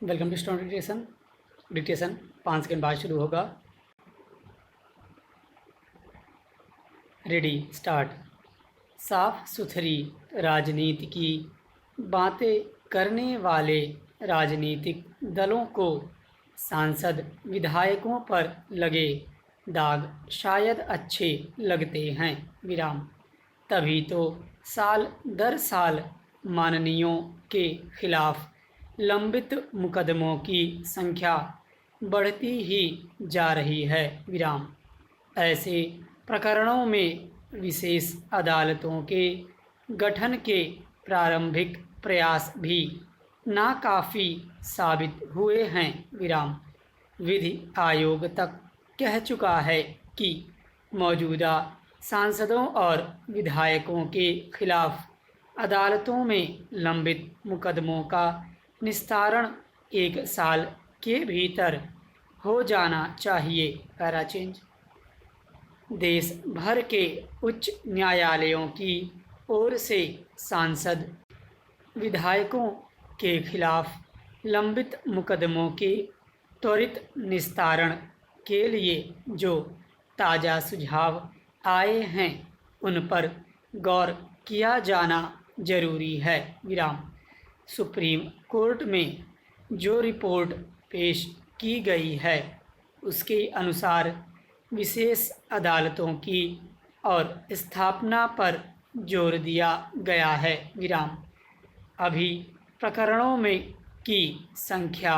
Welcome to student dictation. Dictation 5 second बाद शुरू होगा। Ready start. साफ सुथरी राजनीति की बातें करने वाले राजनीतिक दलों को सांसद विधायकों पर लगे दाग शायद अच्छे लगते हैं विराम। तभी तो साल दर साल माननीयों के खिलाफ लंबित मुकदमों की संख्या बढ़ती ही जा रही है विराम। ऐसे प्रकरणों में विशेष अदालतों के गठन के प्रारंभिक प्रयास भी नाकाफ़ी साबित हुए हैं विराम। विधि आयोग तक कह चुका है कि मौजूदा सांसदों और विधायकों के खिलाफ अदालतों में लंबित मुकदमों का निस्तारण 1 साल के भीतर हो जाना चाहिए। Para change. देश भर के उच्च न्यायालयों की ओर से सांसद विधायकों के खिलाफ लंबित मुकदमों के त्वरित निस्तारण के लिए जो ताज़ा सुझाव आए हैं उन पर गौर किया जाना जरूरी है विराम। सुप्रीम कोर्ट में जो रिपोर्ट पेश की गई है उसके अनुसार विशेष अदालतों की और स्थापना पर जोर दिया गया है विराम। अभी प्रकरणों में की संख्या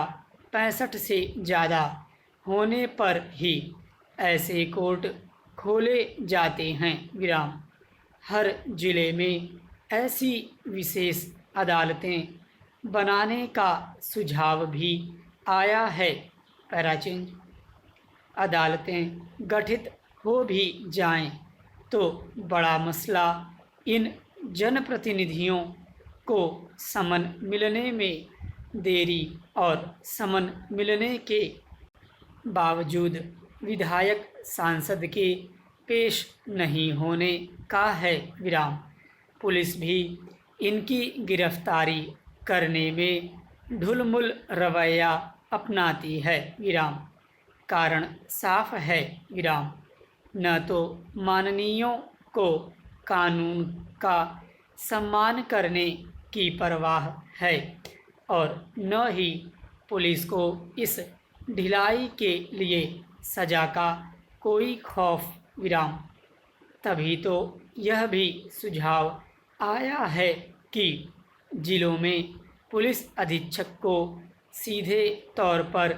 65 से ज़्यादा होने पर ही ऐसे कोर्ट खोले जाते हैं विराम। हर जिले में ऐसी विशेष अदालतें बनाने का सुझाव भी आया है। पैराचेंज। अदालतें गठित हो भी जाएं तो बड़ा मसला इन जनप्रतिनिधियों को समन मिलने में देरी और समन मिलने के बावजूद विधायक सांसद के पेश नहीं होने का है विराम। पुलिस भी इनकी गिरफ्तारी करने में ढुलमुल रवैया अपनाती है विराम। कारण साफ है विराम। न तो माननीयों को कानून का सम्मान करने की परवाह है और न ही पुलिस को इस ढिलाई के लिए सज़ा का कोई खौफ विराम। तभी तो यह भी सुझाव आया है कि जिलों में पुलिस अधीक्षक को सीधे तौर पर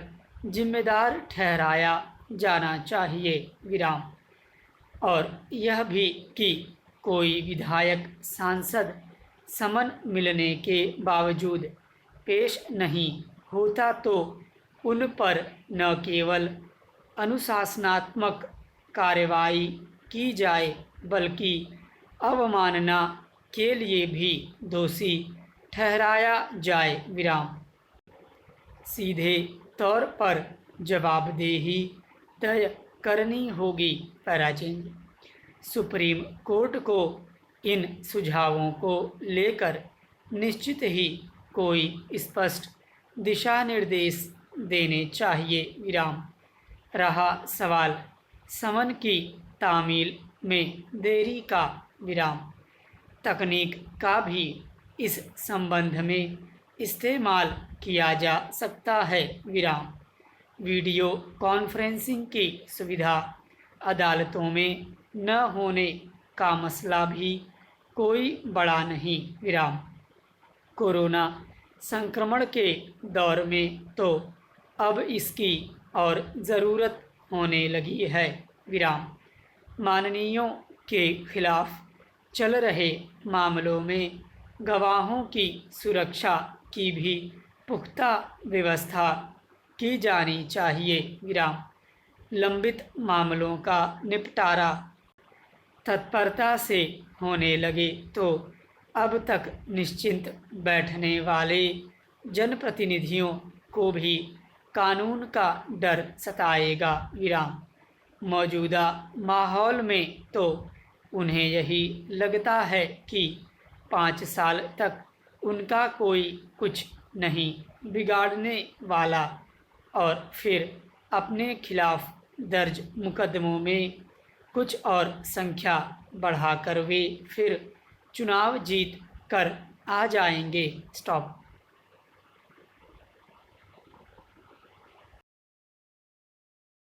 जिम्मेदार ठहराया जाना चाहिए विराम। और यह भी कि कोई विधायक सांसद समन मिलने के बावजूद पेश नहीं होता तो उन पर न केवल अनुशासनात्मक कार्रवाई की जाए बल्कि अवमानना के लिए भी दोषी ठहराया जाए विराम। सीधे तौर पर जवाबदेही तय करनी होगी। पैराचेंज। सुप्रीम कोर्ट को इन सुझावों को लेकर निश्चित ही कोई स्पष्ट दिशा निर्देश देने चाहिए विराम। रहा सवाल समन की तामील में देरी का विराम। तकनीक का भी इस संबंध में इस्तेमाल किया जा सकता है विराम। वीडियो कॉन्फ्रेंसिंग की सुविधा अदालतों में न होने का मसला भी कोई बड़ा नहीं विराम। कोरोना संक्रमण के दौर में तो अब इसकी और ज़रूरत होने लगी है विराम। माननीयों के खिलाफ चल रहे मामलों में गवाहों की सुरक्षा की भी पुख्ता व्यवस्था की जानी चाहिए विराम। लंबित मामलों का निपटारा तत्परता से होने लगे तो अब तक निश्चिंत बैठने वाले जनप्रतिनिधियों को भी कानून का डर सताएगा विराम। मौजूदा माहौल में तो उन्हें यही लगता है कि 5 साल तक उनका कोई कुछ नहीं बिगाड़ने वाला और फिर अपने खिलाफ दर्ज मुकदमों में कुछ और संख्या बढ़ाकर वे फिर चुनाव जीत कर आ जाएंगे। स्टॉप।